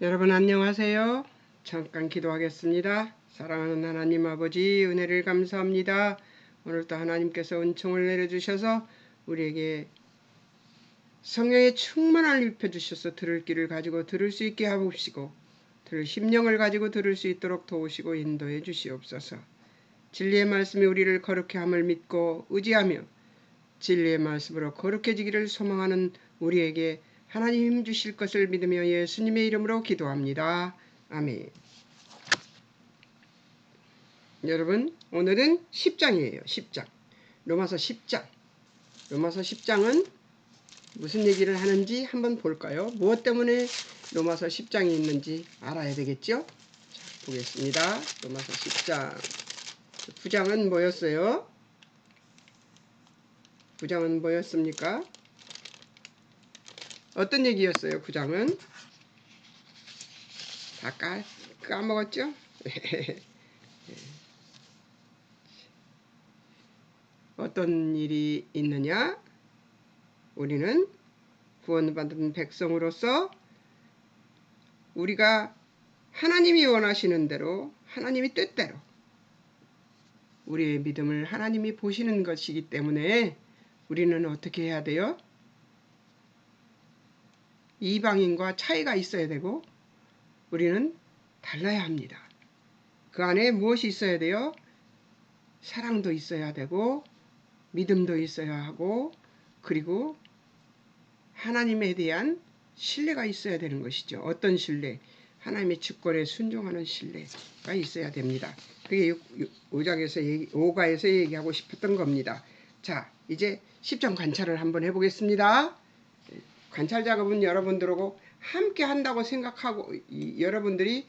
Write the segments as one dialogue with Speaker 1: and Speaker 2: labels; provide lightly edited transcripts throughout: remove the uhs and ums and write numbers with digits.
Speaker 1: 여러분 안녕하세요. 잠깐 기도하겠습니다. 사랑하는 하나님 아버지, 은혜를 감사합니다. 오늘도 하나님께서 은총을 내려주셔서 우리에게 성령의 충만함을 입혀주셔서 들을 길을 가지고 들을 수 있게 하옵시고, 들을 심령을 가지고 들을 수 있도록 도우시고 인도해 주시옵소서. 진리의 말씀이 우리를 거룩해 함을 믿고 의지하며 진리의 말씀으로 거룩해지기를 소망하는 우리에게 하나님 힘 주실 것을 믿으며 예수님의 이름으로 기도합니다. 아멘. 여러분, 오늘은 10장이에요. 10장. 로마서 10장. 로마서 10장은 무슨 얘기를 하는지 한번 볼까요? 무엇 때문에 로마서 10장이 있는지 알아야 되겠죠? 자, 보겠습니다. 로마서 10장. 9장은 뭐였어요? 9장은 뭐였습니까? 어떤 얘기였어요? 9장은 다 까먹었죠? 어떤 일이 있느냐? 우리는 구원받은 백성으로서 우리가 하나님이 원하시는 대로, 하나님이 뜻대로 우리의 믿음을 하나님이 보시는 것이기 때문에 우리는 어떻게 해야 돼요? 이방인과 차이가 있어야 되고 우리는 달라야 합니다. 그 안에 무엇이 있어야 돼요? 사랑도 있어야 되고 믿음도 있어야 하고, 그리고 하나님에 대한 신뢰가 있어야 되는 것이죠. 어떤 신뢰? 하나님의 주권에 순종하는 신뢰가 있어야 됩니다. 그게 5가에서 얘기하고 싶었던 겁니다. 자, 이제 10장 관찰을 한번 해보겠습니다. 관찰 작업은 여러분들하고 함께 한다고 생각하고, 여러분들이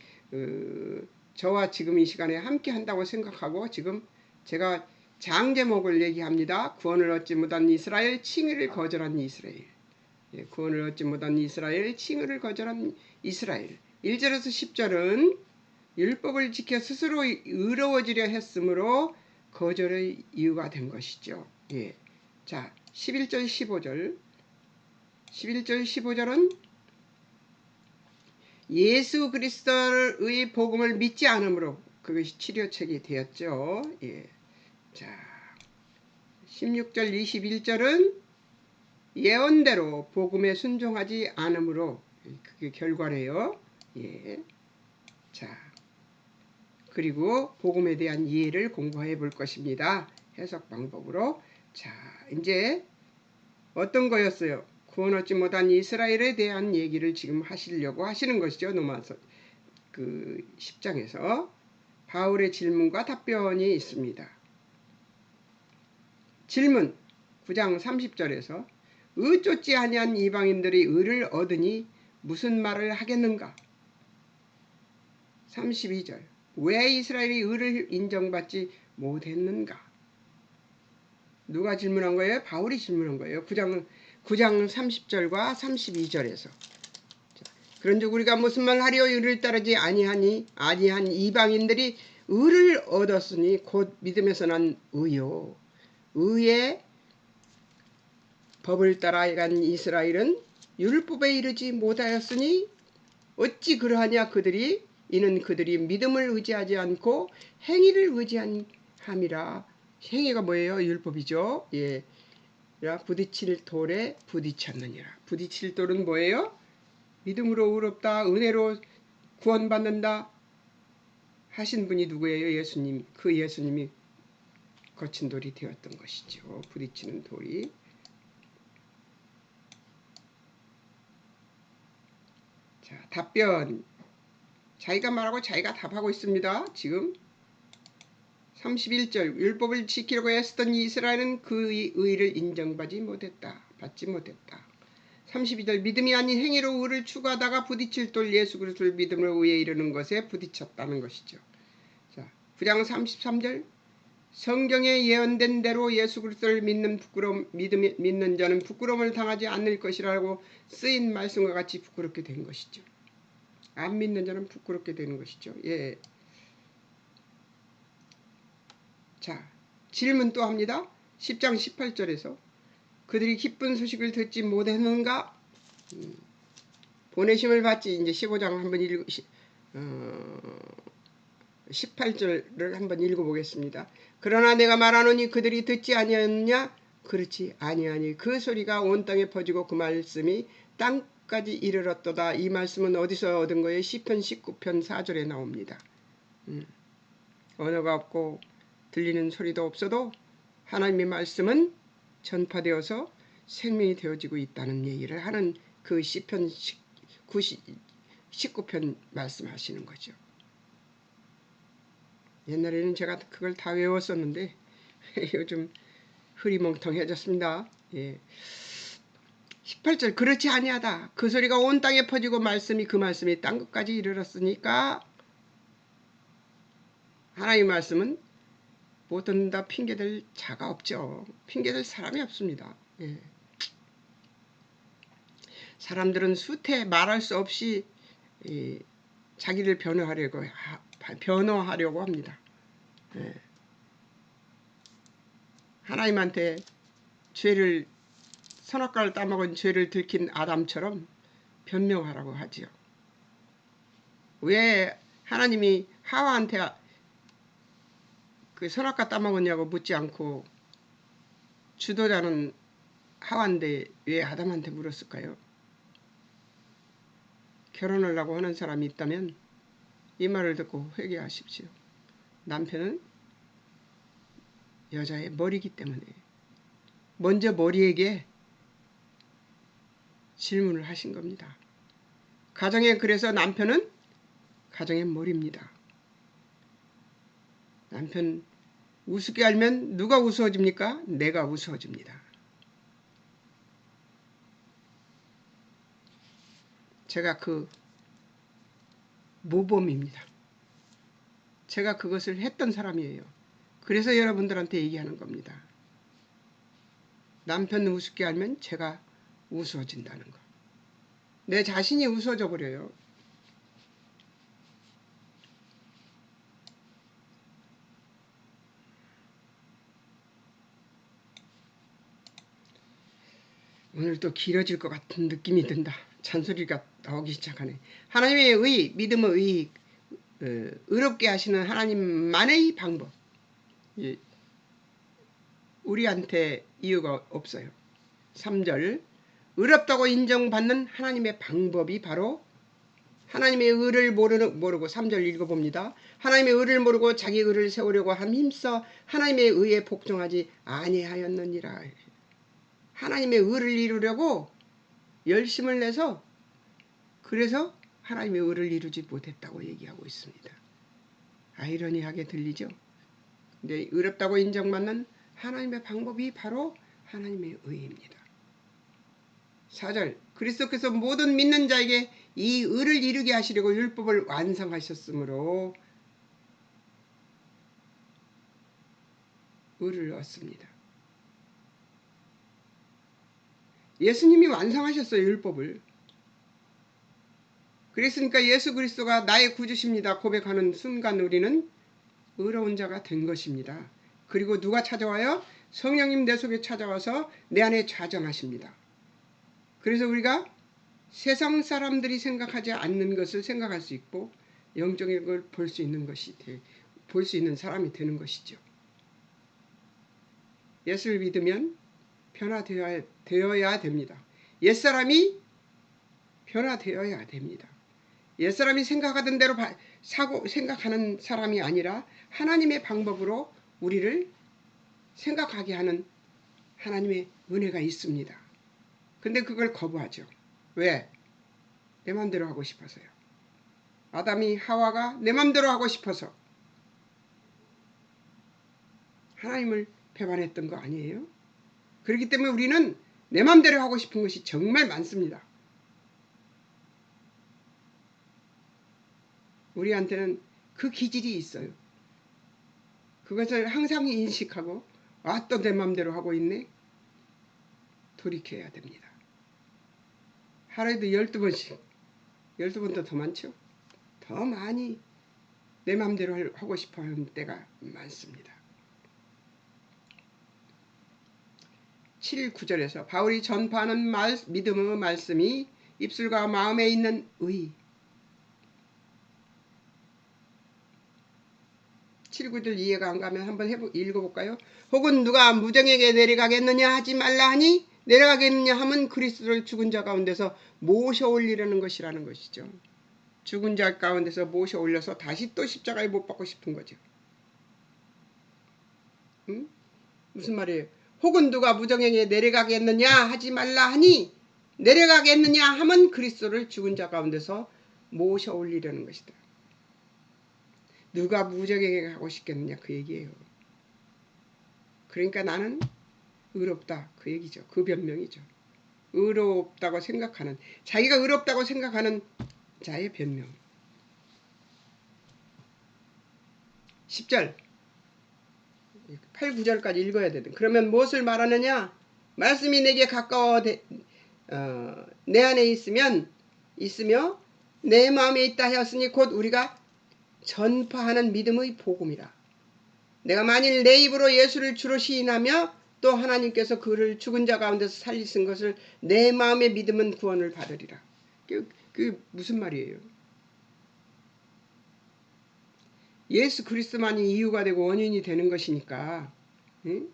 Speaker 1: 저와 지금 이 시간에 함께 한다고 생각하고, 지금 제가 장 제목을 얘기합니다. 구원을 얻지 못한 이스라엘, 칭의를 거절한 이스라엘. 구원을 얻지 못한 이스라엘, 칭의를 거절한 이스라엘. 1절에서 10절은 율법을 지켜 스스로 의로워지려 했으므로 거절의 이유가 된 것이죠. 예. 자, 11절 15절. 11절 15절은 예수 그리스도의 복음을 믿지 않으므로 그것이 치료책이 되었죠. 예. 자, 16절 21절은 예언대로 복음에 순종하지 않으므로 그게 결과래요. 예. 자, 그리고 복음에 대한 이해를 공부해 볼 것입니다. 해석 방법으로. 자, 이제 어떤 거였어요? 구원 얻지 못한 이스라엘에 대한 얘기를 지금 하시려고 하시는 것이죠. 로마서 10장에서 바울의 질문과 답변이 있습니다. 질문 9장 30절에서 의쫓지 아니한 이방인들이 의를 얻으니 무슨 말을 하겠는가? 32절 왜 이스라엘이 의를 인정받지 못했는가? 누가 질문한 거예요? 바울이 질문한 거예요. 9장 30절과 32절에서. 그런즉 우리가 무슨 말 하리요? 의를 따르지 아니한 이방인들이 의를 얻었으니 곧 믿음에서 난 의요. 의의 법을 따라간 이스라엘은 율법에 이르지 못하였으니 어찌 그러하냐? 이는 그들이 믿음을 의지하지 않고 행위를 의지한 함이라. 행위가 뭐예요? 율법이죠. 예. 부딪힐 돌에 부딪혔느니라. 부딪힐 돌은 뭐예요? 믿음으로 의롭다, 은혜로 구원받는다 하신 분이 누구예요? 예수님. 그 예수님이 거친 돌이 되었던 것이죠. 부딪히는 돌이. 자, 답변. 자기가 말하고 자기가 답하고 있습니다. 지금 31절 율법을 지키려고 애쓰던 이스라엘은 그의 의를 인정받지 못했다. 받지 못했다. 32절 믿음이 아닌 행위로 의를 추구하다가 부딪힐 돌 예수 그리스도를 믿음으로 의에 이르는 것에 부딪혔다는 것이죠. 자, 9장 33절 성경에 예언된 대로 예수 그리스도를 믿는 자는 부끄러움을 당하지 않을 것이라고 쓰인 말씀과 같이 부끄럽게 된 것이죠. 안 믿는 자는 부끄럽게 되는 것이죠. 예. 자, 질문 또 합니다. 10장 18절에서 그들이 기쁜 소식을 듣지 못했는가? 보내심을 받지. 이제 15장 한번 18절을 한번 읽어보겠습니다. 그러나 내가 말하노니 그들이 듣지 아니하느냐? 그렇지 아니하니 그 소리가 온 땅에 퍼지고 그 말씀이 땅까지 이르렀도다. 이 말씀은 어디서 얻은 거예요? 시편 19편 4절에 나옵니다. 언어가 없고 들리는 소리도 없어도 하나님의 말씀은 전파되어서 생명이 되어지고 있다는 얘기를 하는 그 시편 19편 말씀하시는 거죠. 옛날에는 제가 그걸 다 외웠었는데 요즘 흐리멍텅해졌습니다. 예. 18절 그렇지 아니하다. 그 소리가 온 땅에 퍼지고 그 말씀이 땅끝까지 이르렀으니까 하나님의 말씀은 못 듣는다 핑계댈 자가 없죠. 핑계댈 사람이 없습니다. 예. 사람들은 수태 말할 수 없이 자기를 변호하려고 합니다. 예. 하나님한테 선악과를 따먹은 죄를 들킨 아담처럼 변명하라고 하지요. 왜 하나님이 하와한테 그 선악과 따먹었냐고 묻지 않고 주도자는 하와인데 왜 아담한테 물었을까요? 결혼하려고 하는 사람이 있다면 이 말을 듣고 회개하십시오. 남편은 여자의 머리이기 때문에 먼저 머리에게 질문을 하신 겁니다. 그래서 남편은 가정의 머리입니다. 남편 우습게 알면 누가 우스워집니까? 내가 우스워집니다. 제가 그 모범입니다. 제가 그것을 했던 사람이에요. 그래서 여러분들한테 얘기하는 겁니다. 남편 우습게 알면 제가 우스워진다는 거. 내 자신이 우스워져 버려요. 오늘 또 길어질 것 같은 느낌이 든다. 잔소리가 나오기 시작하네. 하나님의 의, 믿음의 의, 의롭게 하시는 하나님만의 방법. 우리한테 이유가 없어요. 3절 의롭다고 인정받는 하나님의 방법이 바로 하나님의 의를 모르고 3절 읽어봅니다. 하나님의 의를 모르고 자기 의를 세우려고 힘써 하나님의 의에 복종하지 아니하였느니라. 하나님의 의를 이루려고 열심을 내서 그래서 하나님의 의를 이루지 못했다고 얘기하고 있습니다. 아이러니하게 들리죠? 근데 의롭다고 인정받는 하나님의 방법이 바로 하나님의 의입니다. 4절 그리스도께서 모든 믿는 자에게 이 의를 이루게 하시려고 율법을 완성하셨으므로 의를 얻습니다. 예수님이 완성하셨어요. 율법을. 그랬으니까 예수 그리스도가 나의 구주십니다 고백하는 순간 우리는 의로운 자가 된 것입니다. 그리고 누가 찾아와요? 성령님 내 속에 찾아와서 내 안에 좌정하십니다. 그래서 우리가 세상 사람들이 생각하지 않는 것을 생각할 수 있고 영적인 걸 볼 수 있는 사람이 되는 것이죠. 예수를 믿으면 변화되어야 됩니다. 옛사람이 변화되어야 됩니다. 옛사람이 생각하던 대로 생각하는 사람이 아니라 하나님의 방법으로 우리를 생각하게 하는 하나님의 은혜가 있습니다. 근데 그걸 거부하죠. 왜? 내 맘대로 하고 싶어서요. 아담이 하와가 내 맘대로 하고 싶어서 하나님을 배반했던 거 아니에요? 그렇기 때문에 우리는 내 맘대로 하고 싶은 것이 정말 많습니다. 우리한테는 그 기질이 있어요. 그것을 항상 인식하고 또 내 맘대로 하고 있네? 돌이켜야 됩니다. 하루에도 12번씩 12번도 더 많죠? 더 많이 내 맘대로 하고 싶어 하는 때가 많습니다. 7, 9절에서 바울이 전파하는 믿음의 말씀이 입술과 마음에 있는 의. 7, 9절 이해가 안 가면 한번 읽어볼까요? 혹은 누가 무정에게 내려가겠느냐 하지 말라 하니 내려가겠느냐 하면 그리스도를 죽은 자 가운데서 모셔 올리려는 것이라는 것이죠. 죽은 자 가운데서 모셔 올려서 다시 또 십자가에 못 박고 싶은 거죠. 응? 무슨 말이에요? 혹은 누가 무정에게 내려가겠느냐 하지 말라 하니 내려가겠느냐 하면 그리스도를 죽은 자 가운데서 모셔 올리려는 것이다. 누가 무정에게 가고 싶겠느냐 그 얘기예요. 그러니까 나는 의롭다 그 얘기죠. 그 변명이죠. 의롭다고 생각하는, 자기가 의롭다고 생각하는 자의 변명. 10절 8, 9절까지 읽어야 되든. 그러면 무엇을 말하느냐? 말씀이 내게 가까워 내 안에 있으며 내 마음에 있다 하였으니 곧 우리가 전파하는 믿음의 복음이라. 내가 만일 내 입으로 예수를 주로 시인하며 또 하나님께서 그를 죽은 자 가운데서 살리신 것을 내 마음에 믿으면 구원을 받으리라. 그게 무슨 말이에요? 예수 그리스도만이 이유가 되고 원인이 되는 것이니까 응?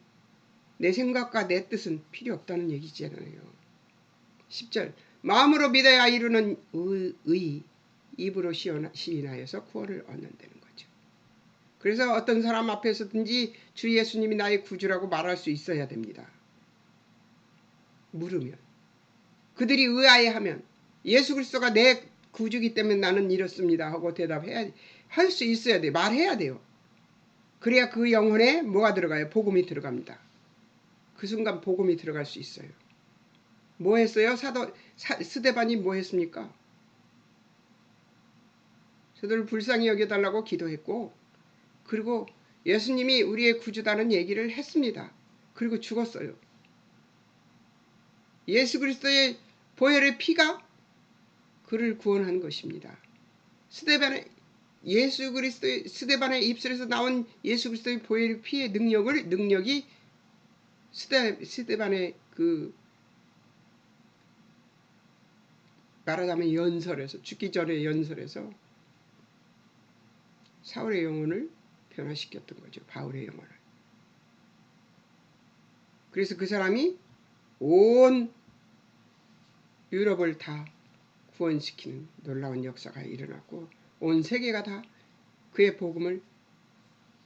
Speaker 1: 내 생각과 내 뜻은 필요 없다는 얘기잖아요. 10절 마음으로 믿어야 이루는 의 입으로 시인하여서 구원을 얻는다는 거죠. 그래서 어떤 사람 앞에서든지 주 예수님이 나의 구주라고 말할 수 있어야 됩니다. 물으면 그들이 의아해하면 예수 그리스도가 내 구주기 때문에 나는 이렇습니다 하고 대답해야 할 수 있어야 돼. 말해야 돼요. 그래야 그 영혼에 뭐가 들어가요? 복음이 들어갑니다. 그 순간 복음이 들어갈 수 있어요. 뭐 했어요? 스데반이 뭐 했습니까? 저들을 불쌍히 여겨달라고 기도했고 그리고 예수님이 우리의 구주다는 얘기를 했습니다. 그리고 죽었어요. 예수 그리스도의 보혈의 피가 그를 구원한 것입니다. 스데반의 입술에서 나온 예수 그리스도의 보혈의 피의 능력이 스데반의 그 말하자면 연설에서 죽기 전에 연설에서 사울의 영혼을 변화시켰던 거죠. 바울의 영혼을. 그래서 그 사람이 온 유럽을 다 구원시키는 놀라운 역사가 일어났고 온 세계가 다 그의 복음을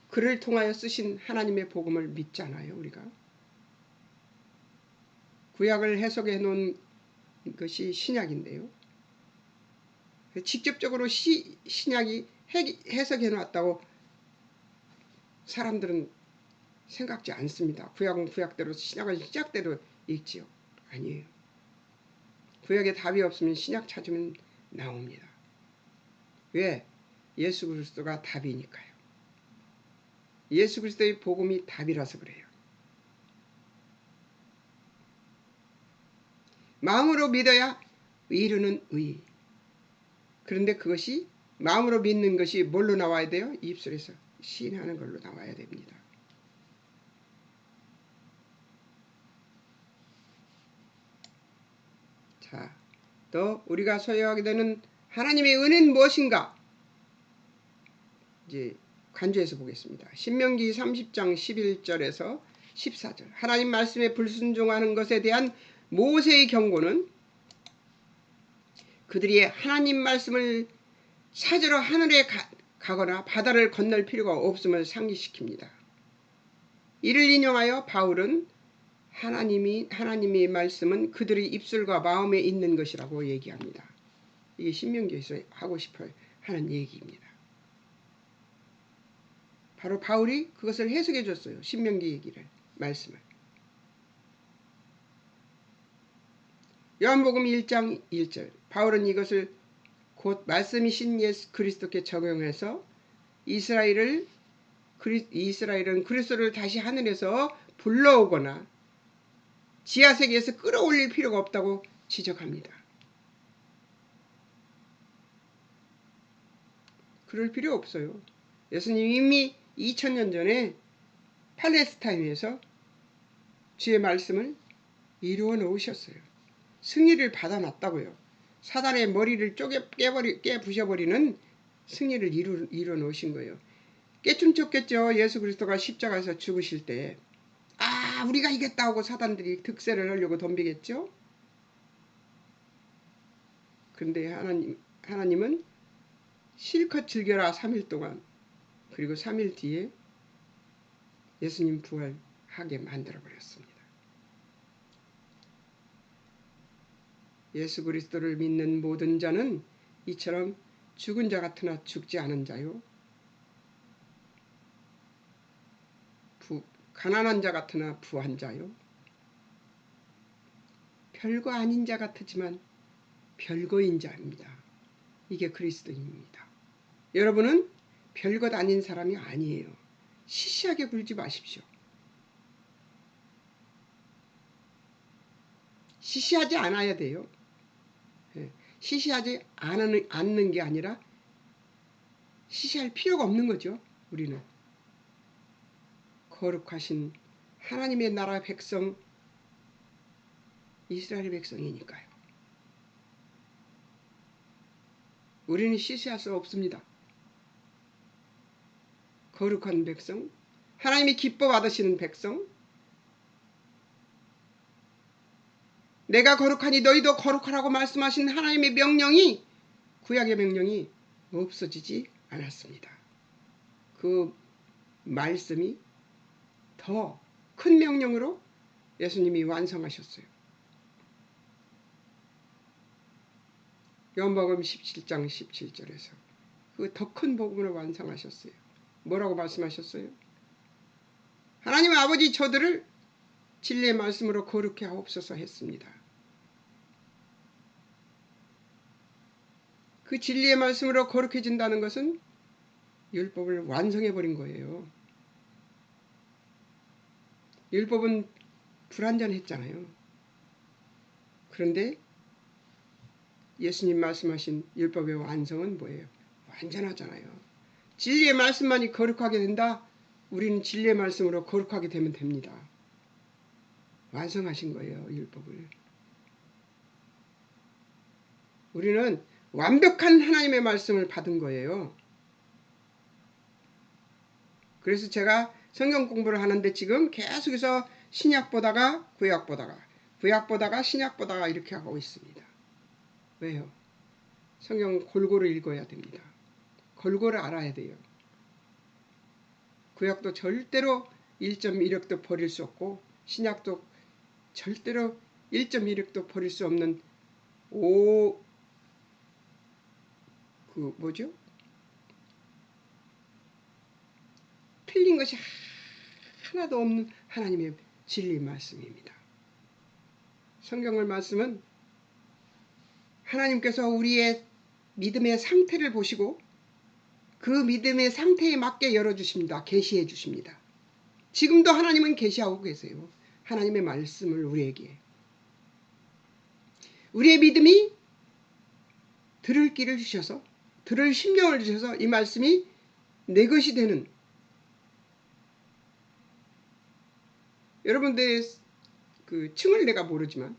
Speaker 1: 그를 통하여 쓰신 하나님의 복음을 믿잖아요. 우리가. 구약을 해석해 놓은 것이 신약인데요. 직접적으로 신약이 해석해 놨다고 사람들은 생각지 않습니다. 구약은 구약대로 신약은 신약대로 읽지요. 아니에요. 구약에 답이 없으면 신약 찾으면 나옵니다. 왜? 예수 그리스도가 답이니까요. 예수 그리스도의 복음이 답이라서 그래요. 마음으로 믿어야 이루는 의. 그런데 그것이 마음으로 믿는 것이 뭘로 나와야 돼요? 입술에서 시인하는 걸로 나와야 됩니다. 자, 또 우리가 소유하게 되는 하나님의 은혜는 무엇인가? 이제 간주해서 보겠습니다. 신명기 30장 11절에서 14절. 하나님 말씀에 불순종하는 것에 대한 모세의 경고는 그들이 하나님 말씀을 찾으러 하늘에 가거나 바다를 건널 필요가 없음을 상기시킵니다. 이를 인용하여 바울은 하나님의 말씀은 그들의 입술과 마음에 있는 것이라고 얘기합니다. 이게 신명기에서 하고 싶어 하는 얘기입니다. 바로 바울이 그것을 해석해 줬어요. 신명기 얘기를, 말씀을. 요한복음 1장 1절. 바울은 이것을 곧 말씀이신 예수 그리스도께 적용해서 이스라엘은 그리스도를 다시 하늘에서 불러오거나 지하세계에서 끌어올릴 필요가 없다고 지적합니다. 그럴 필요 없어요. 예수님이 이미 2000년 전에 팔레스타인에서 주의 말씀을 이루어 놓으셨어요. 승리를 받아놨다고요. 사단의 머리를 깨부셔버리는 승리를 이뤄 놓으신 거예요. 깨춤췄겠죠. 예수 그리스도가 십자가에서 죽으실 때. 아, 우리가 이겼다고 사단들이 득세를 하려고 덤비겠죠. 그런데 하나님은 실컷 즐겨라 3일 동안. 그리고 3일 뒤에 예수님 부활하게 만들어버렸습니다. 예수 그리스도를 믿는 모든 자는 이처럼 죽은 자 같으나 죽지 않은 자요. 가난한 자 같으나 부한 자요. 별거 아닌 자 같지만 별거인 자입니다. 이게 그리스도입니다. 여러분은 별것 아닌 사람이 아니에요. 시시하게 굴지 마십시오. 시시하지 않아야 돼요. 시시하지 않는 게 아니라 시시할 필요가 없는 거죠. 우리는 거룩하신 하나님의 나라 백성 이스라엘 백성이니까요. 우리는 시시할 수 없습니다. 거룩한 백성, 하나님이 기뻐 받으시는 백성, 내가 거룩하니 너희도 거룩하라고 말씀하신 하나님의 명령이, 구약의 명령이 없어지지 않았습니다. 그 말씀이 더 큰 명령으로 예수님이 완성하셨어요. 요한복음 17장 17절에서 그 더 큰 복음으로 완성하셨어요. 뭐라고 말씀하셨어요? 하나님 아버지 저들을 진리의 말씀으로 거룩해 하옵소서 했습니다. 그 진리의 말씀으로 거룩해진다는 것은 율법을 완성해버린 거예요. 율법은 불완전했잖아요. 그런데 예수님 말씀하신 율법의 완성은 뭐예요? 완전하잖아요. 진리의 말씀만이 거룩하게 된다. 우리는 진리의 말씀으로 거룩하게 되면 됩니다. 완성하신 거예요. 율법을. 우리는 완벽한 하나님의 말씀을 받은 거예요. 그래서 제가 성경 공부를 하는데 지금 계속해서 신약 보다가 구약 보다가 구약 보다가 신약 보다가 이렇게 하고 있습니다. 왜요? 성경 골고루 읽어야 됩니다. 골고루 알아야 돼요. 구약도 절대로 1.16도 버릴 수 없고 신약도 절대로 1.16도 버릴 수 없는 틀린 것이 하나도 없는 하나님의 진리 말씀입니다. 성경을 말씀은 하나님께서 우리의 믿음의 상태를 보시고 그 믿음의 상태에 맞게 열어주십니다. 계시해 주십니다. 지금도 하나님은 계시하고 계세요. 하나님의 말씀을 우리에게. 우리의 믿음이 들을 길을 주셔서 들을 심령을 주셔서 이 말씀이 내 것이 되는 여러분들의 그 층을 내가 모르지만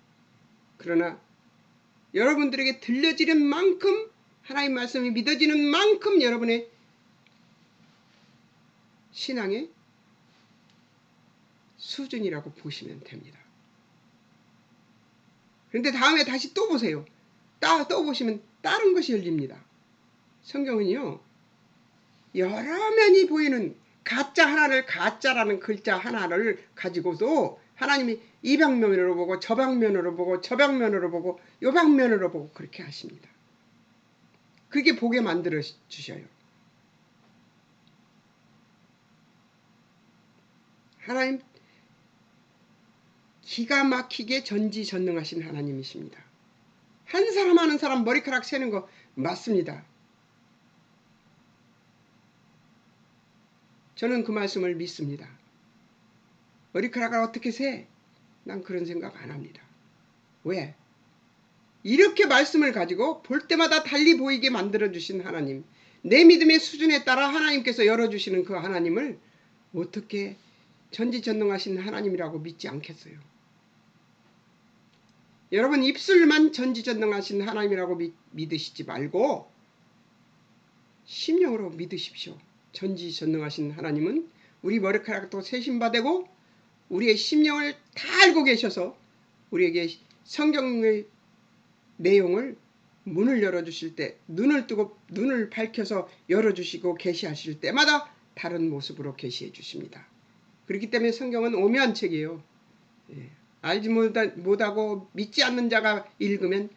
Speaker 1: 그러나 여러분들에게 들려지는 만큼 하나님 말씀이 믿어지는 만큼 여러분의 신앙의 수준이라고 보시면 됩니다. 그런데 다음에 다시 또 보세요. 또 보시면 다른 것이 열립니다. 성경은요. 여러 면이 보이는 가짜라는 글자 하나를 가지고도 하나님이 이 방면으로 보고 저 방면으로 보고 저 방면으로 보고 요 방면으로 보고 그렇게 하십니다. 그게 보게 만들어 주셔요. 하나님 기가 막히게 전지전능하신 하나님이십니다. 한 사람 하는 사람 머리카락 세는 거 맞습니다. 저는 그 말씀을 믿습니다. 머리카락을 어떻게 세? 난 그런 생각 안 합니다. 왜? 이렇게 말씀을 가지고 볼 때마다 달리 보이게 만들어주신 하나님, 내 믿음의 수준에 따라 하나님께서 열어주시는 그 하나님을 어떻게 전지전능하신 하나님이라고 믿지 않겠어요? 여러분 입술만 전지전능하신 하나님이라고 믿으시지 말고 심령으로 믿으십시오. 전지전능하신 하나님은 우리 머리카락도 세심받고 우리의 심령을 다 알고 계셔서 우리에게 성경의 내용을 문을 열어주실 때 눈을 밝혀서 열어주시고 계시하실 때마다 다른 모습으로 계시해 주십니다. 그렇기 때문에 성경은 오묘한 책이에요. 알지 못하고 믿지 않는 자가 읽으면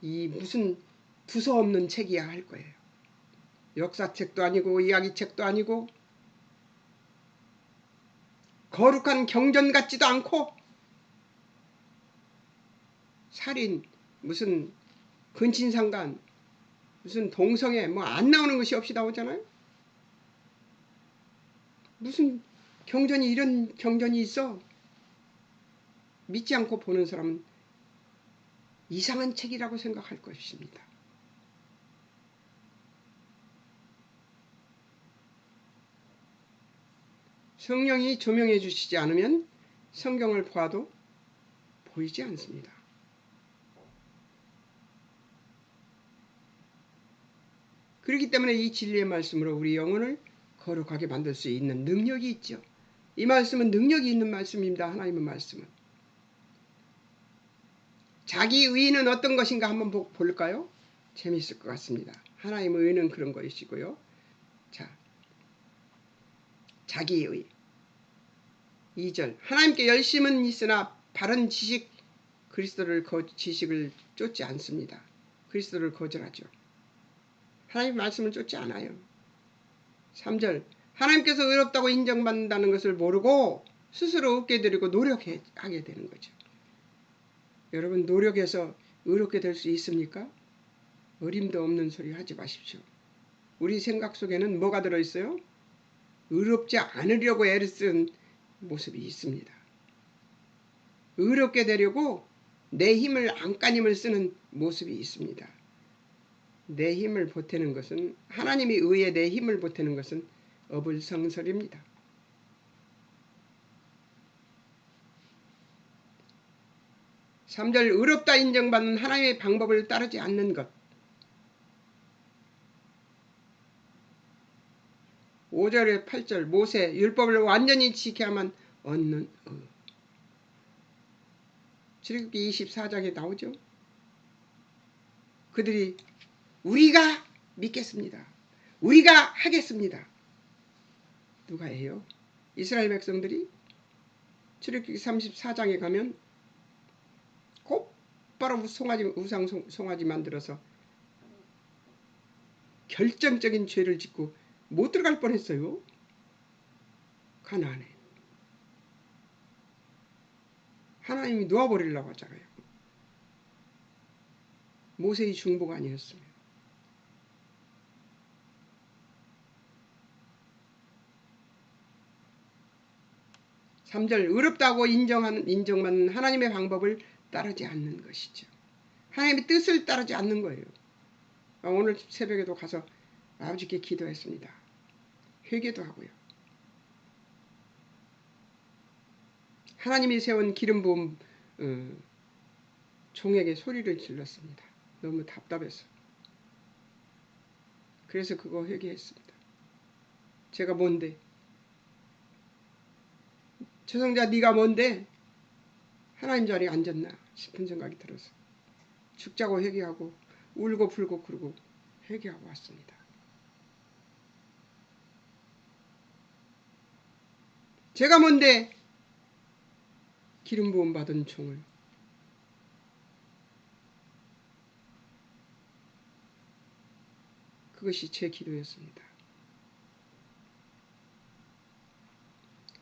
Speaker 1: 이 무슨 두서없는 책이야 할 거예요. 역사책도 아니고 이야기책도 아니고 거룩한 경전 같지도 않고 살인 무슨 근친상간 무슨 동성애 뭐 안 나오는 것이 없이 나오잖아요. 무슨 경전이 이런 경전이 있어. 믿지 않고 보는 사람은 이상한 책이라고 생각할 것입니다. 성령이 조명해 주시지 않으면 성경을 보아도 보이지 않습니다. 그렇기 때문에 이 진리의 말씀으로 우리 영혼을 거룩하게 만들 수 있는 능력이 있죠. 이 말씀은 능력이 있는 말씀입니다. 하나님의 말씀은. 자기 의는 어떤 것인가 한번 볼까요? 재미있을 것 같습니다. 하나님의 의는 그런 것이고요. 자, 자기 의. 2절 하나님께 열심은 있으나 바른 지식을 쫓지 않습니다. 그리스도를 거절하죠. 하나님 말씀을 쫓지 않아요. 3절 하나님께서 의롭다고 인정받는다는 것을 모르고 스스로 얻게 되려고 노력하게 되는 거죠. 여러분 노력해서 의롭게 될 수 있습니까? 어림도 없는 소리 하지 마십시오. 우리 생각 속에는 뭐가 들어있어요? 의롭지 않으려고 애를 쓴 모습이 있습니다. 의롭게 되려고 내 힘을 안간힘을 쓰는 모습이 있습니다. 내 힘을 보태는 것은 하나님이 의에 내 힘을 보태는 것은 어불성설입니다. (3절) 의롭다 인정받는 하나님의 방법을 따르지 않는 것. 5절에 8절 모세 율법을 완전히 지켜야만 얻는 의. 출애굽기 24장에 나오죠. 그들이 우리가 믿겠습니다. 우리가 하겠습니다. 누가 해요? 이스라엘 백성들이 출애굽기 34장에 가면 곧바로 우상 송아지 만들어서 결정적인 죄를 짓고 못 들어갈 뻔했어요. 가나안에. 하나님이 놓아버리려고 하잖아요. 모세의 중보가 아니었으면. 3절 의롭다고 인정받는 하나님의 방법을 따르지 않는 것이죠. 하나님의 뜻을 따르지 않는 거예요. 오늘 새벽에도 가서 아버지께 기도했습니다. 회개도 하고요. 하나님이 세운 기름 부은 종에게 소리를 질렀습니다. 너무 답답해서. 그래서 그거 회개했습니다. 제가 뭔데? 최성자 네가 뭔데? 하나님 자리에 앉았나 싶은 생각이 들어서 죽자고 회개하고 울고 불고 그러고 회개하고 왔습니다. 제가 뭔데 기름 부음 받은 종을 그것이 제 기도였습니다.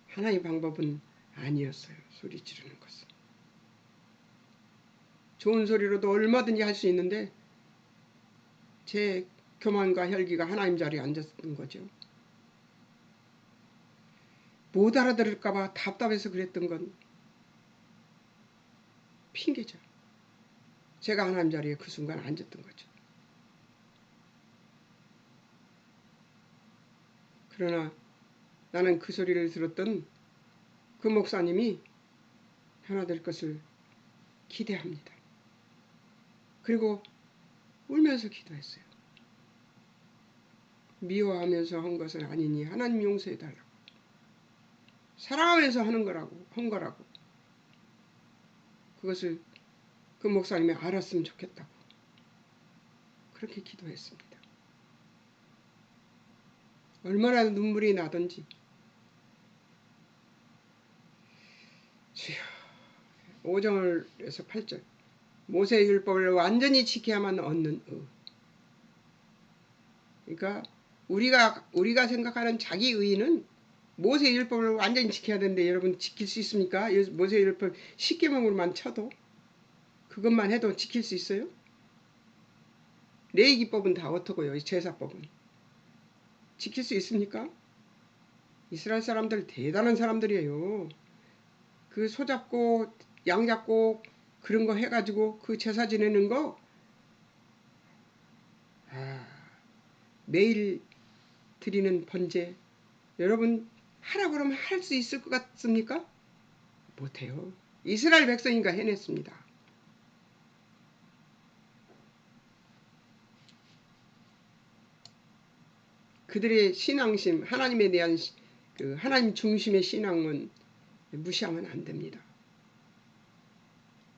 Speaker 1: 하나님의 방법은 아니었어요. 소리 지르는 것은. 좋은 소리로도 얼마든지 할 수 있는데 제 교만과 혈기가 하나님 자리에 앉았던 거죠. 못 알아들을까 봐 답답해서 그랬던 건 핑계죠. 제가 하나님 자리에 그 순간 앉았던 거죠. 그러나 나는 그 소리를 들었던 그 목사님이 변화될 것을 기대합니다. 그리고 울면서 기도했어요. 미워하면서 한 것은 아니니 하나님 용서해달라고. 사랑하면서 한 거라고. 그것을 그 목사님이 알았으면 좋겠다고. 그렇게 기도했습니다. 얼마나 눈물이 나든지. 주여. 5절에서 8절. 모세의 율법을 완전히 지켜야만 얻는 의. 그러니까 우리가 생각하는 자기 의는 모세의 율법을 완전히 지켜야 되는데 여러분 지킬 수 있습니까? 모세의 율법 10계명으로만 쳐도 그것만 해도 지킬 수 있어요? 레위기법은 다 어떻고요? 제사법은 지킬 수 있습니까? 이스라엘 사람들 대단한 사람들이에요. 그 소 잡고 양 잡고 그런 거 해가지고 그 제사 지내는 거 매일 드리는 번제 여러분 하라 그러면 할 수 있을 것 같습니까? 못해요. 이스라엘 백성인가 해냈습니다. 그들의 신앙심, 하나님에 대한 그 하나님 중심의 신앙은 무시하면 안 됩니다.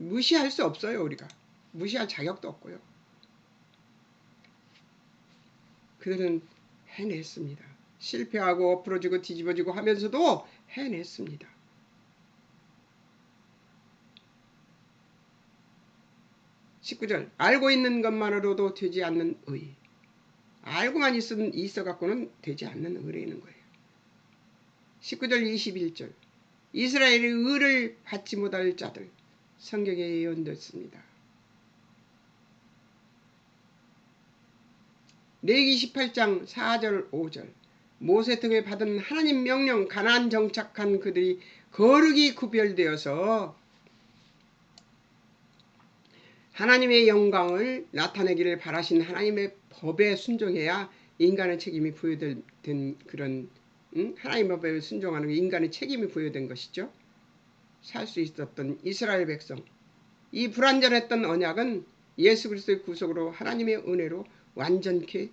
Speaker 1: 무시할 수 없어요, 우리가. 무시할 자격도 없고요. 그들은 해냈습니다. 실패하고 엎어지고 뒤집어지고 하면서도 해냈습니다. (19절) 알고 있는 것만으로도 되지 않는 의. 알고만 있어갖고는 되지 않는 의라는 거예요. 19절 21절 이스라엘의 의를 받지 못할 자들 성경에 예언됐습니다. 레위기 18장 4절 5절 모세 통해 받은 하나님 명령 가나안 정착한 그들이 거룩이 구별되어서 하나님의 영광을 나타내기를 바라신 하나님의 법에 순종해야 인간의 책임이 부여된 그런 하나님의 법에 순종하는 게 인간의 책임이 부여된 것이죠. 살 수 있었던 이스라엘 백성 이 불완전했던 언약은 예수 그리스도의 구속으로 하나님의 은혜로 완전케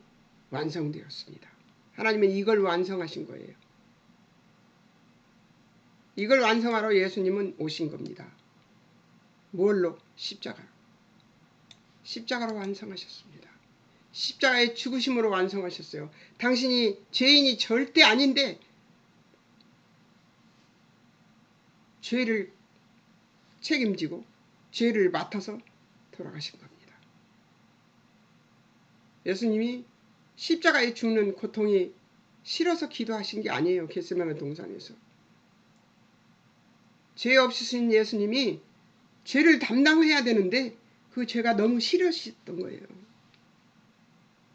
Speaker 1: 완성되었습니다. 하나님은 이걸 완성하신 거예요. 이걸 완성하러 예수님은 오신 겁니다. 뭘로? 십자가로 완성하셨습니다. 십자가의 죽으심으로 완성하셨어요. 당신이 죄인이 절대 아닌데 죄를 책임지고 죄를 맡아서 돌아가신 겁니다. 예수님이 십자가에 죽는 고통이 싫어서 기도하신 게 아니에요. 겟세마네 동산에서. 죄 없으신 예수님이 죄를 담당해야 되는데 그 죄가 너무 싫으셨던 거예요.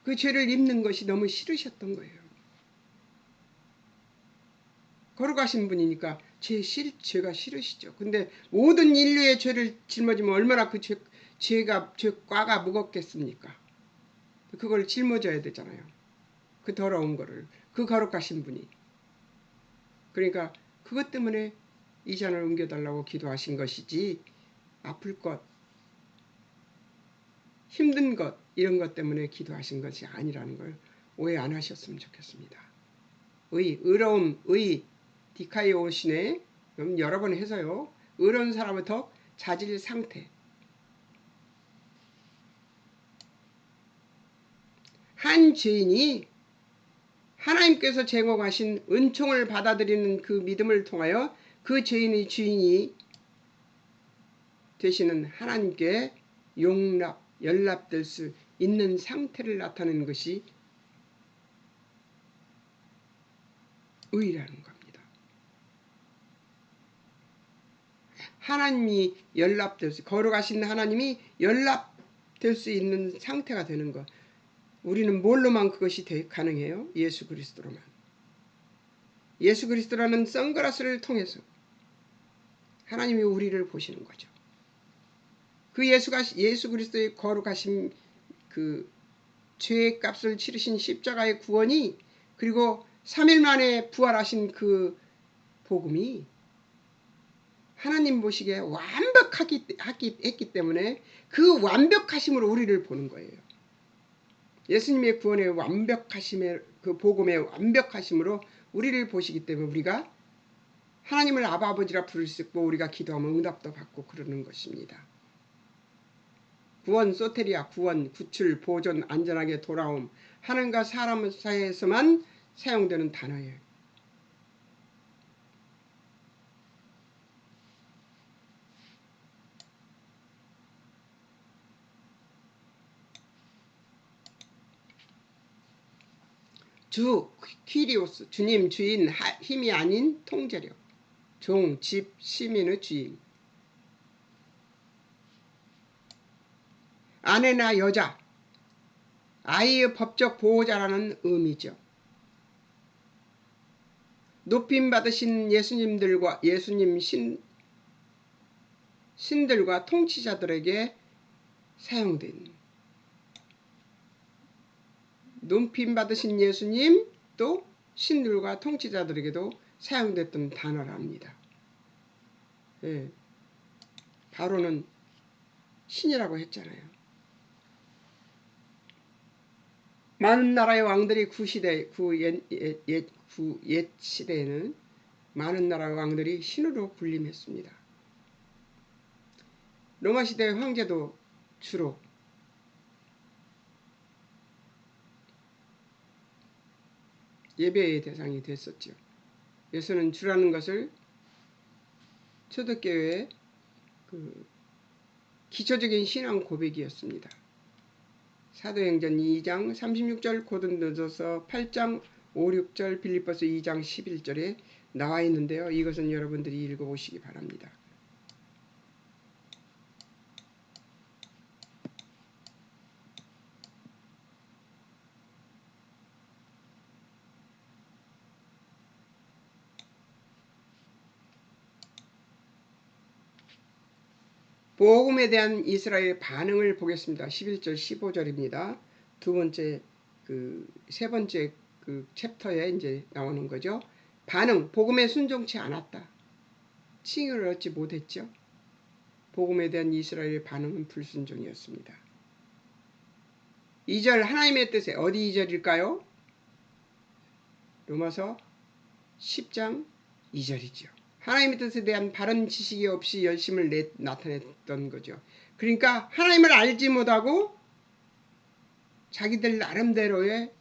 Speaker 1: 그 죄를 입는 것이 너무 싫으셨던 거예요. 걸어가신 분이니까 죄가 싫으시죠. 근데 모든 인류의 죄를 짊어지면 얼마나 그 죄과가 무겁겠습니까? 그걸 짊어져야 되잖아요. 그 더러운 거를. 그 거룩하신 분이. 그러니까 그것 때문에 이 잔을 옮겨달라고 기도하신 것이지 아플 것, 힘든 것 이런 것 때문에 기도하신 것이 아니라는 걸 오해 안 하셨으면 좋겠습니다. 의로움, 디카이오시네 여러 번 해서요. 의로운 사람부터 자질 상태. 한 죄인이 하나님께서 제공하신 은총을 받아들이는 그 믿음을 통하여 그 죄인의 주인이 되시는 하나님께 연락될 수 있는 상태를 나타내는 것이 의라는 겁니다. 하나님이 거룩하신 하나님이 연락될 수 있는 상태가 되는 것. 우리는 뭘로만 그것이 가능해요? 예수 그리스도로만. 예수 그리스도라는 선글라스를 통해서 하나님이 우리를 보시는 거죠. 그 예수 그리스도의 거룩하신 그 죄의 값을 치르신 십자가의 구원이 그리고 3일 만에 부활하신 그 복음이 하나님 보시기에 완벽하기 했기 때문에 그 완벽하심으로 우리를 보는 거예요. 예수님의 구원의 완벽하심의 그 복음의 완벽하심으로 우리를 보시기 때문에 우리가 하나님을 아바 아버지라 부를 수 있고 우리가 기도하면 응답도 받고 그러는 것입니다. 구원, 소테리아, 구원, 구출, 보존, 안전하게 돌아옴, 하나님과 사람 사이에서만 사용되는 단어예요. 주, 퀴리오스, 주님, 주인, 힘이 아닌 통제력, 종, 집, 시민의 주인, 아내나 여자, 아이의 법적 보호자라는 의미죠. 높임 받으신 예수님들과 예수님 신들과 통치자들에게 사용된 높임 받으신 예수님 또 신들과 통치자들에게도 사용됐던 단어랍니다. 예, 바로는 신이라고 했잖아요. 많은 나라의 왕들이 옛 시대에는 많은 나라의 왕들이 신으로 군림했습니다. 로마 시대의 황제도 주로 예배의 대상이 됐었죠. 예수는 주라는 것을 초대교회의 그 기초적인 신앙 고백이었습니다. 사도행전 2장 36절, 고린도전서 8장 5, 6절, 빌립보서 2장 11절에 나와 있는데요. 이것은 여러분들이 읽어보시기 바랍니다. 복음에 대한 이스라엘의 반응을 보겠습니다. 11절 15절입니다. 세 번째 그 챕터에 이제 나오는 거죠. 반응, 복음에 순종치 않았다. 칭의를 얻지 못했죠. 복음에 대한 이스라엘의 반응은 불순종이었습니다. 2절 하나님의 뜻에 어디 2절일까요? 로마서 10장 2절이죠. 하나님의 뜻에 대한 바른 지식이 없이 열심을 나타냈던 거죠. 그러니까 하나님을 알지 못하고 자기들 나름대로의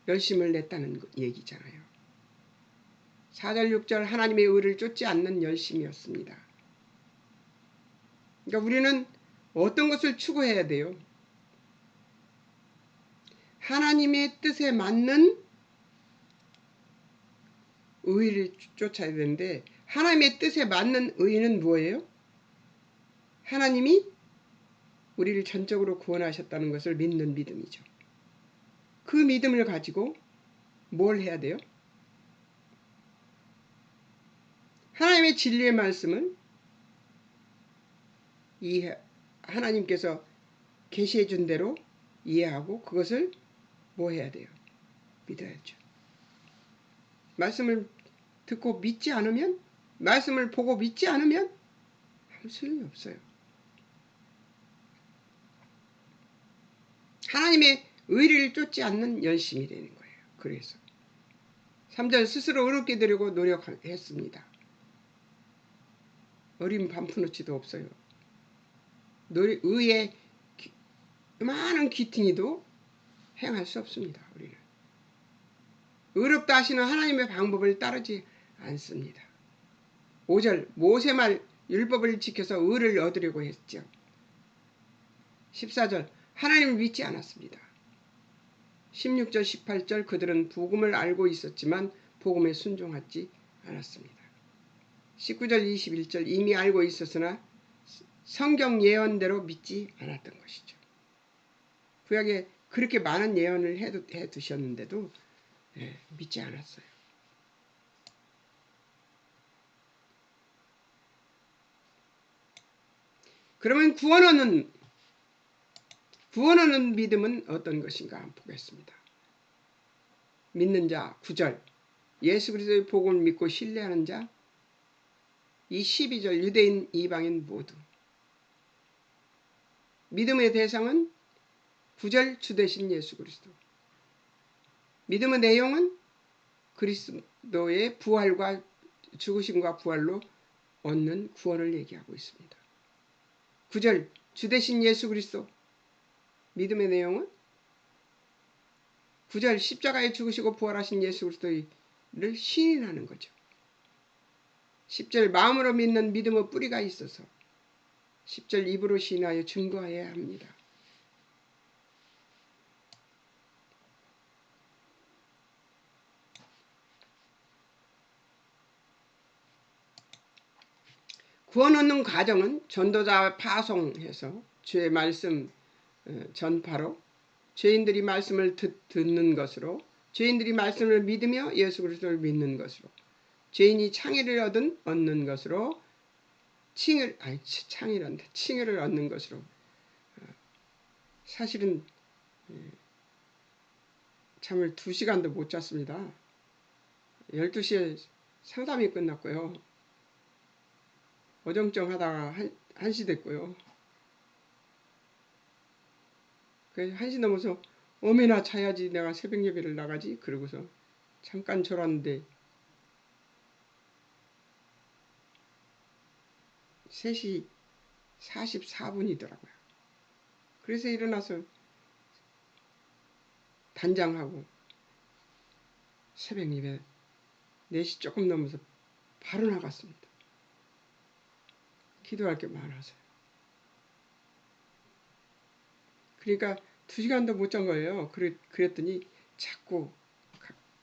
Speaker 1: 열심을 냈다는 얘기잖아요. 4절 6절 하나님의 의를 쫓지 않는 열심이었습니다. 그러니까 우리는 어떤 것을 추구해야 돼요? 하나님의 뜻에 맞는 의를 쫓아야 되는데 하나님의 뜻에 맞는 의는 뭐예요? 하나님이 우리를 전적으로 구원하셨다는 것을 믿는 믿음이죠. 그 믿음을 가지고 뭘 해야 돼요? 하나님의 진리의 말씀을 하나님께서 계시해 준 대로 이해하고 그것을 뭐 해야 돼요? 믿어야죠. 말씀을 듣고 믿지 않으면, 말씀을 보고 믿지 않으면 아무 소용이 없어요. 하나님의 의리를 쫓지 않는 열심이 되는 거예요. 그래서 3절 스스로 의롭게 되려고 노력했습니다. 어린 반푼어치도 없어요. 의의 많은 귀퉁이도 행할 수 없습니다. 우리는 의롭다 하시는 하나님의 방법을 따르지 않습니다. 5절 모세말 율법을 지켜서 의를 얻으려고 했죠. 14절 하나님을 믿지 않았습니다. 16절 18절 그들은 복음을 알고 있었지만 복음에 순종하지 않았습니다. 19절 21절 이미 알고 있었으나 성경 예언대로 믿지 않았던 것이죠. 구약에 그렇게 많은 예언을 해 두셨는데도 믿지 않았어요. 그러면 구원 얻는 믿음은 어떤 것인가 한번 보겠습니다. 믿는 자 9절 예수 그리스도의 복음을 믿고 신뢰하는 자 이 12절 유대인 이방인 모두. 믿음의 대상은 9절 주 되신 예수 그리스도. 믿음의 내용은 그리스도의 부활과 죽으심과 부활로 얻는 구원을 얘기하고 있습니다. 9절 주 되신 예수 그리스도. 믿음의 내용은 9절 십자가에 죽으시고 부활하신 예수 그리스도를 시인하는 거죠. 10절 마음으로 믿는 믿음의 뿌리가 있어서 10절 입으로 시인하여 증거해야 합니다. 구원 얻는 과정은 전도자 파송해서 주의 말씀 전파로 죄인들이 말씀을 듣는 것으로 죄인들이 말씀을 믿으며 예수 그리스도를 믿는 것으로 죄인이 창의를 얻는 것으로 칭의를 얻는 것으로 사실은 잠을 2시간도 못 잤습니다. 12시에 상담이 끝났고요. 어정쩡 하다가 1시 됐고요. 1시 넘어서 오메나 자야지 내가 새벽 예배를 나가지 그러고서 잠깐 졸았는데 3시 44분이더라고요. 그래서 일어나서 단장하고 새벽 예배 4시 조금 넘어서 바로 나갔습니다. 기도할 게 많아서요. 그러니까 2시간도 못 잔 거예요. 그랬더니 자꾸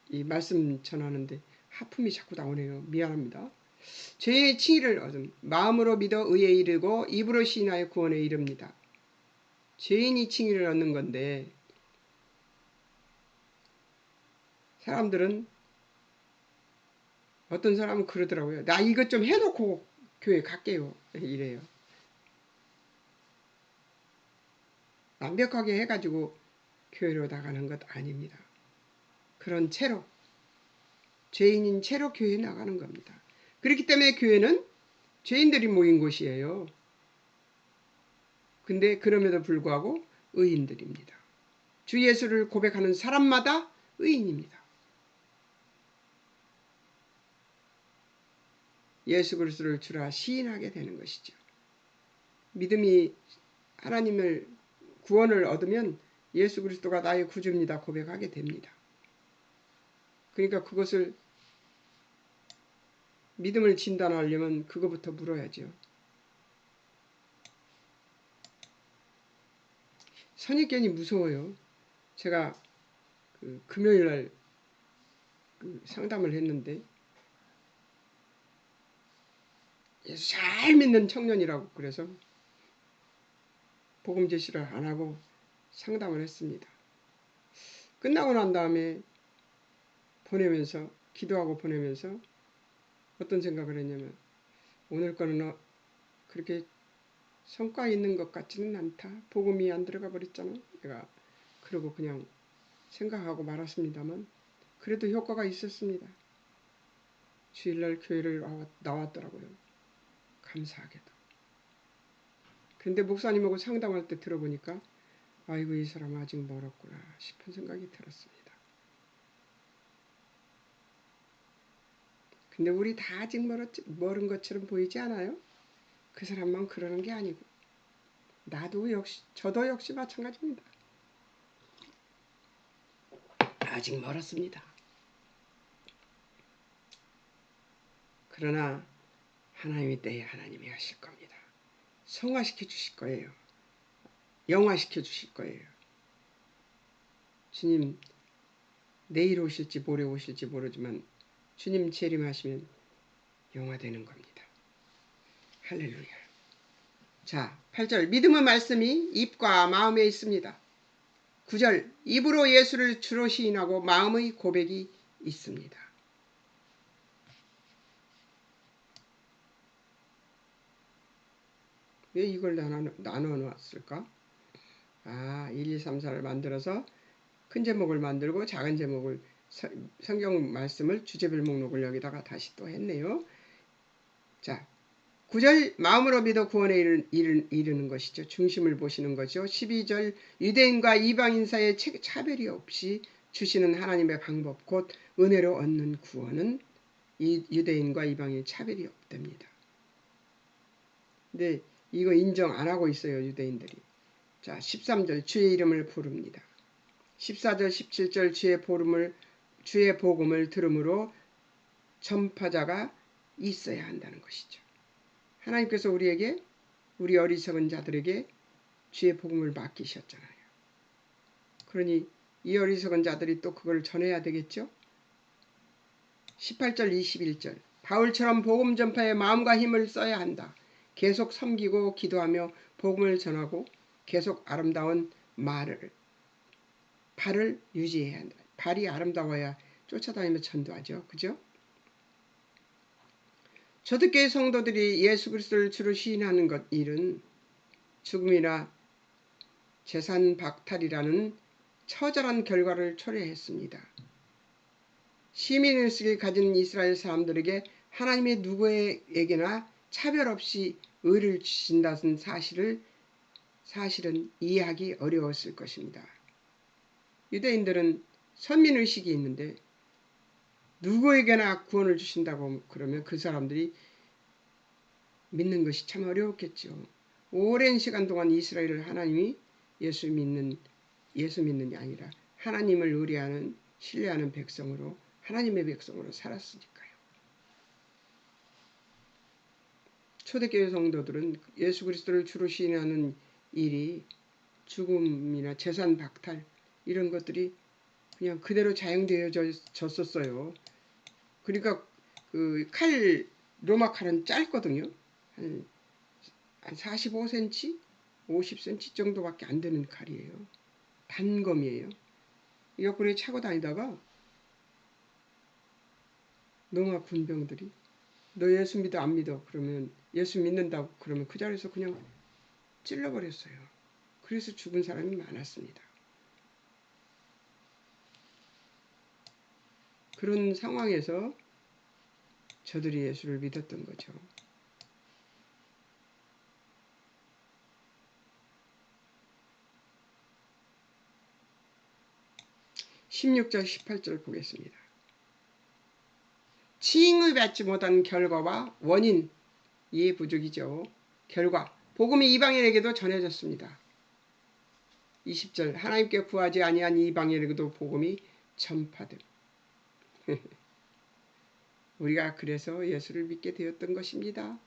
Speaker 1: 이 말씀 전하는데 하품이 자꾸 나오네요. 미안합니다. 죄의 칭의를 얻음 마음으로 믿어 의에 이르고 입으로 시인하여 구원에 이릅니다. 죄인이 칭의를 얻는 건데 사람들은 어떤 사람은 그러더라고요. 나 이것 좀 해놓고 교회 갈게요. 이래요. 완벽하게 해가지고 교회로 나가는 것 아닙니다. 그런 채로 죄인인 채로 교회에 나가는 겁니다. 그렇기 때문에 교회는 죄인들이 모인 곳이에요. 근데 그럼에도 불구하고 의인들입니다. 주 예수를 고백하는 사람마다 의인입니다. 예수 그리스도를 주라 시인하게 되는 것이죠. 믿음이 하나님을 구원을 얻으면 예수 그리스도가 나의 구주입니다 고백하게 됩니다. 그러니까 그것을 믿음을 진단하려면 그거부터 물어야죠. 선입견이 무서워요. 제가 금요일날 상담을 했는데 예수 잘 믿는 청년이라고 그래서 복음 제시를 안 하고 상담을 했습니다. 끝나고 난 다음에 보내면서 기도하고 보내면서 어떤 생각을 했냐면 오늘 거는 그렇게 성과 있는 것 같지는 않다. 복음이 안 들어가 버렸잖아. 내가 그러고 그냥 생각하고 말았습니다만 그래도 효과가 있었습니다. 주일날 교회를 나왔더라고요. 감사하게도. 근데 목사님하고 상담할 때 들어보니까 아이고 이 사람 아직 멀었구나 싶은 생각이 들었습니다. 근데 우리 다 아직 멀은 것처럼 보이지 않아요? 그 사람만 그러는 게 아니고 저도 역시 마찬가지입니다. 아직 멀었습니다. 그러나 하나님이 때에 하나님이 하실 겁니다. 성화시켜 주실 거예요. 영화시켜 주실 거예요. 주님 내일 오실지 모레 오실지 모르지만 주님 재림하시면 영화되는 겁니다. 할렐루야. 자, 8절 믿음의 말씀이 입과 마음에 있습니다. 9절 입으로 예수를 주로 시인하고 마음의 고백이 있습니다. 왜 이걸 나눠 놨을까? 1, 2, 3, 4를 만들어서 큰 제목을 만들고 작은 제목을 성경 말씀을 주제별 목록을 여기다가 다시 또 했네요. 자, 9절 마음으로 믿어 구원에 이르는 것이죠. 중심을 보시는 거죠. 12절 유대인과 이방인 사이에 차별이 없이 주시는 하나님의 방법 곧 은혜로 얻는 구원은 이 유대인과 이방인의 차별이 없답니다. 근데 이거 인정 안 하고 있어요. 유대인들이. 자 13절 주의 이름을 부릅니다. 14절 17절 주의 복음을 들음으로 전파자가 있어야 한다는 것이죠. 하나님께서 우리 어리석은 자들에게 주의 복음을 맡기셨잖아요. 그러니 이 어리석은 자들이 또 그걸 전해야 되겠죠. 18절 21절 바울처럼 복음 전파에 마음과 힘을 써야 한다. 계속 섬기고 기도하며 복음을 전하고 계속 아름다운 발을 유지해야 한다. 발이 아름다워야 쫓아다니며 전도하죠. 그죠? 초대교회 성도들이 예수 그리스도를 주로 시인하는 일은 죽음이나 재산 박탈이라는 처절한 결과를 초래했습니다. 시민의식을 가진 이스라엘 사람들에게 하나님의 누구에게나 차별 없이 의를 주신다는 사실은 이해하기 어려웠을 것입니다. 유대인들은 선민의식이 있는데 누구에게나 구원을 주신다고 그러면 그 사람들이 믿는 것이 참 어려웠겠죠. 오랜 시간 동안 이스라엘을 하나님이 예수 믿는이 아니라 하나님을 의뢰하는 신뢰하는 백성으로 하나님의 백성으로 살았으니까요. 초대교회 성도들은 예수 그리스도를 주로 시인하는 일이 죽음이나 재산 박탈 이런 것들이 그냥 그대로 자행되어졌었어요. 그러니까 그 로마 칼은 짧거든요. 한 45cm, 50cm 정도밖에 안 되는 칼이에요. 단검이에요. 옆구리에 차고 다니다가 로마 군병들이 너 예수 믿어 안 믿어? 그러면 예수 믿는다고 그러면 그 자리에서 그냥 찔러버렸어요. 그래서 죽은 사람이 많았습니다. 그런 상황에서 저들이 예수를 믿었던 거죠. 16절 18절 보겠습니다. 칭을 받지 못한 결과와 원인, 이해 부족이죠. 결과, 복음이 이방인에게도 전해졌습니다. 20절 하나님께 구하지 아니한 이방인에게도 복음이 전파됨. 우리가 그래서 예수를 믿게 되었던 것입니다.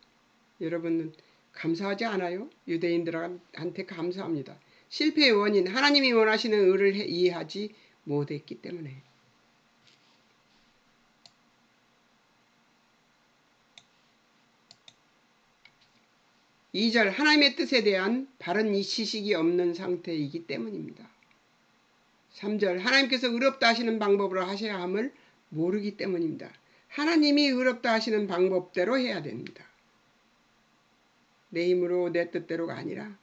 Speaker 1: 여러분은 감사하지 않아요? 유대인들한테 감사합니다. 실패의 원인, 하나님이 원하시는 의를 이해하지 못했기 때문에. 2절 하나님의 뜻에 대한 바른 지식이 없는 상태이기 때문입니다. 3절 하나님께서 의롭다 하시는 방법으로 하셔야 함을 모르기 때문입니다. 하나님이 의롭다 하시는 방법대로 해야 됩니다. 내 힘으로 내 뜻대로가 아니라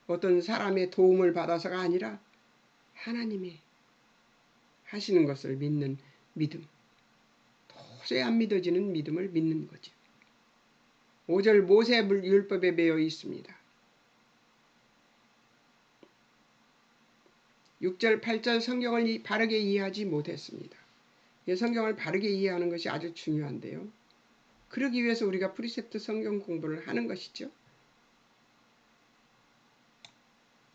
Speaker 1: 어떤 사람의 도움을 받아서가 아니라 하나님이 하시는 것을 믿는 믿음. 도저히 안 믿어지는 믿음을 믿는 거죠. 5절 모세 율법에 매여 있습니다. 6절 8절 성경을 바르게 이해하지 못했습니다. 이 성경을 바르게 이해하는 것이 아주 중요한데요. 그러기 위해서 우리가 프리셉트 성경 공부를 하는 것이죠.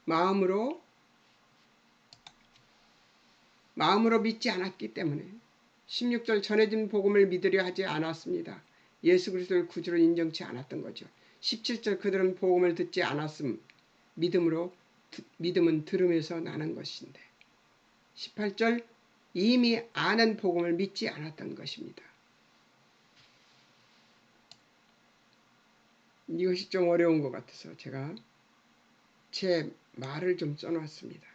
Speaker 1: 마음으로 믿지 않았기 때문에 16절 전해진 복음을 믿으려 하지 않았습니다. 예수 그리스도를 구주로 인정치 않았던 거죠. 17절 그들은 복음을 듣지 않았음. 믿음은 들음에서 나는 것인데 18절 이미 아는 복음을 믿지 않았던 것입니다. 이것이 좀 어려운 것 같아서 제가 제 말을 좀 써놨습니다.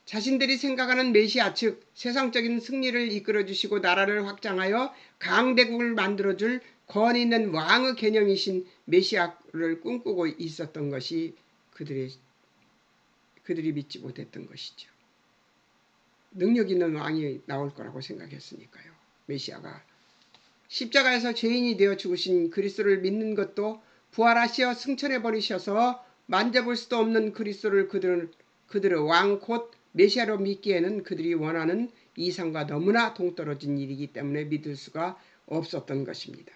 Speaker 1: 자신들이 생각하는 메시아 즉 세상적인 승리를 이끌어주시고 나라를 확장하여 강대국을 만들어줄 권위 있는 왕의 개념이신 메시아를 꿈꾸고 있었던 것이 그들이 믿지 못했던 것이죠. 능력 있는 왕이 나올 거라고 생각했으니까요. 메시아가 십자가에서 죄인이 되어 죽으신 그리스도를 믿는 것도 부활하시어 승천해 버리셔서 만져볼 수도 없는 그리스도를 그들의 왕 곧 메시아로 믿기에는 그들이 원하는 이상과 너무나 동떨어진 일이기 때문에 믿을 수가 없었던 것입니다.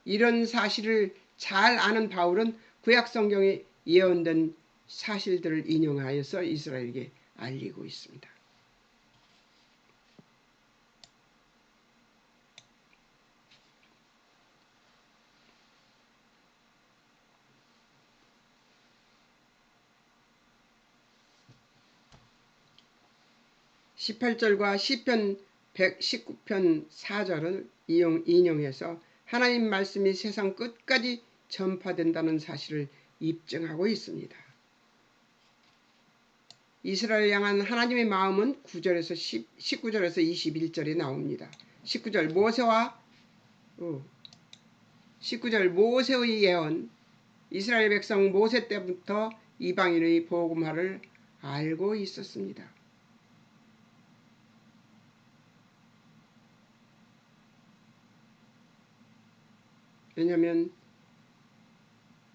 Speaker 1: 이런 사실을 잘 아는 바울은 구약 성경에 예언된 사실들을 인용하여서 이스라엘에게 알리고 있습니다. 18절과 시편 119편 4절을 인용해서 하나님 말씀이 세상 끝까지 전파된다는 사실을 입증하고 있습니다. 이스라엘 향한 하나님의 마음은 19절에서 21절에 나옵니다. 19절 모세의 예언. 이스라엘 백성 모세 때부터 이방인의 복음화를 알고 있었습니다. 왜냐하면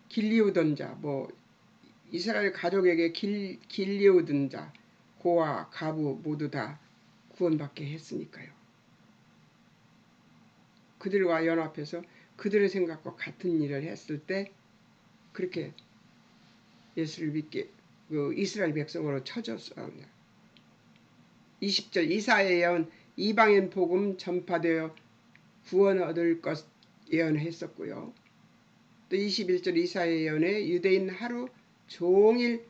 Speaker 1: 길리우던 자, 이스라엘 가족에게 길리우던 자, 고아, 가부 모두 다 구원받게 했으니까요. 그들과 연합해서 그들의 생각과 같은 일을 했을 때 그렇게 예수를 믿게 이스라엘 백성으로 쳐줬습니다. 20절 이사야의 예언 이방인 복음 전파되어 구원 얻을 것 예언했었고요. 또 21절 이사야의 예언에 유대인 하루 종일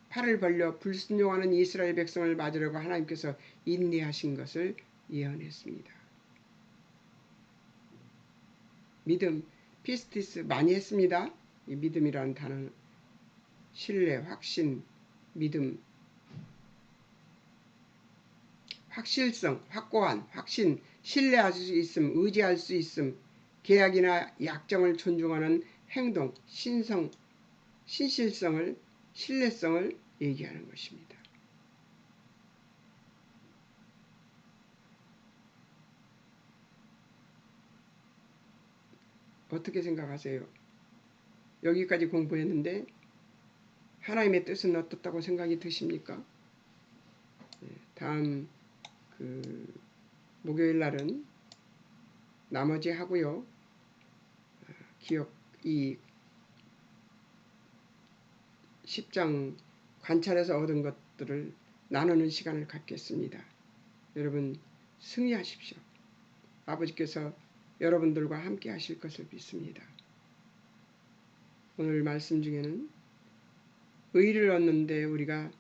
Speaker 1: 팔을 벌려 불순종하는 이스라엘 백성을 맞으려고 하나님께서 인내하신 것을 예언했습니다. 믿음, 피스티스 많이 했습니다. 이 믿음이라는 단어는 신뢰, 확신, 믿음, 확실성, 확고한, 확신, 신뢰할 수 있음, 의지할 수 있음, 계약이나 약정을 존중하는 행동, 신실성을, 신뢰성을 얘기하는 것입니다. 어떻게 생각하세요? 여기까지 공부했는데 하나님의 뜻은 어떻다고 생각이 드십니까? 다음 목요일 날은 나머지 하고요. 이 10장 관찰해서 얻은 것들을 나누는 시간을 갖겠습니다. 여러분 승리하십시오. 아버지께서 여러분들과 함께 하실 것을 믿습니다. 오늘 말씀 중에는 의를 얻는데 우리가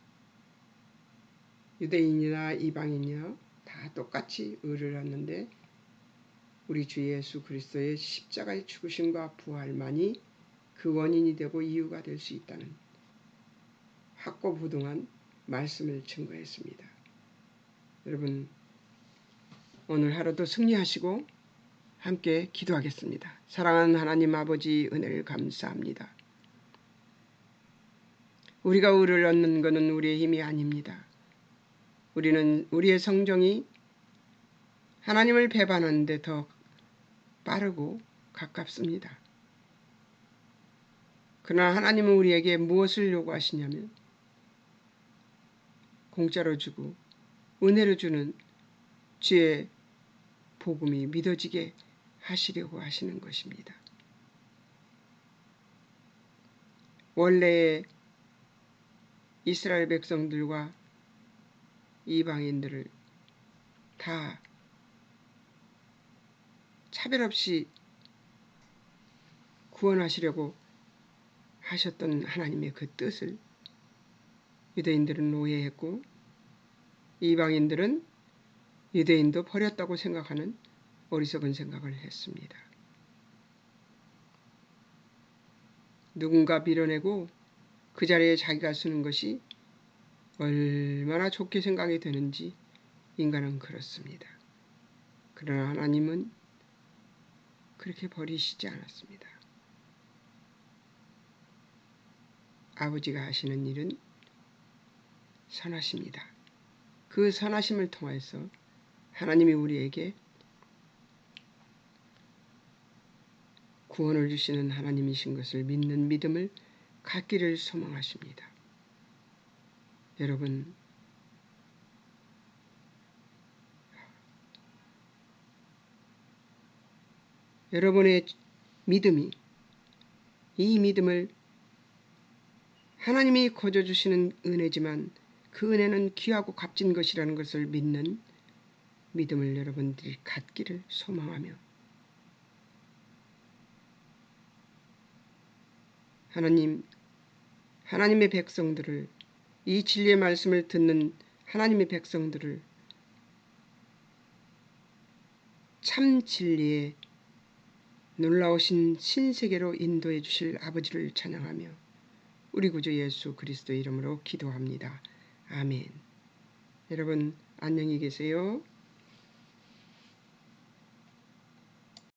Speaker 1: 유대인이나 이방인이나 다 똑같이 의를 얻는데 우리 주 예수 그리스도의 십자가의 죽으심과 부활만이 그 원인이 되고 이유가 될 수 있다는 확고부동한 말씀을 증거했습니다. 여러분 오늘 하루도 승리하시고 함께 기도하겠습니다. 사랑하는 하나님 아버지 은혜를 감사합니다. 우리가 의를 얻는 것은 우리의 힘이 아닙니다. 우리의 성정이 하나님을 배반하는 데 더 빠르고 가깝습니다. 그러나 하나님은 우리에게 무엇을 요구하시냐면 공짜로 주고 은혜로 주는 주의 복음이 믿어지게 하시려고 하시는 것입니다. 원래의 이스라엘 백성들과 이방인들을 다 차별 없이 구원하시려고 하셨던 하나님의 그 뜻을 유대인들은 오해했고 이방인들은 유대인도 버렸다고 생각하는 어리석은 생각을 했습니다. 누군가 밀어내고 그 자리에 자기가 쓰는 것이 얼마나 좋게 생각이 되는지 인간은 그렇습니다. 그러나 하나님은 그렇게 버리시지 않았습니다. 아버지가 하시는 일은 선하십니다. 그 선하심을 통해서 하나님이 우리에게 구원을 주시는 하나님이신 것을 믿는 믿음을 갖기를 소망하십니다. 여러분, 여러분의 믿음이, 이 믿음을 하나님이 거저 주시는 은혜지만 그 은혜는 귀하고 값진 것이라는 것을 믿는 믿음을 여러분들이 갖기를 소망하며, 하나님의 백성들을, 이 진리의 말씀을 듣는 하나님의 백성들을 참 진리의 놀라우신 신세계로 인도해 주실 아버지를 찬양하며 우리 구주 예수 그리스도 이름으로 기도합니다. 아멘. 여러분 안녕히 계세요.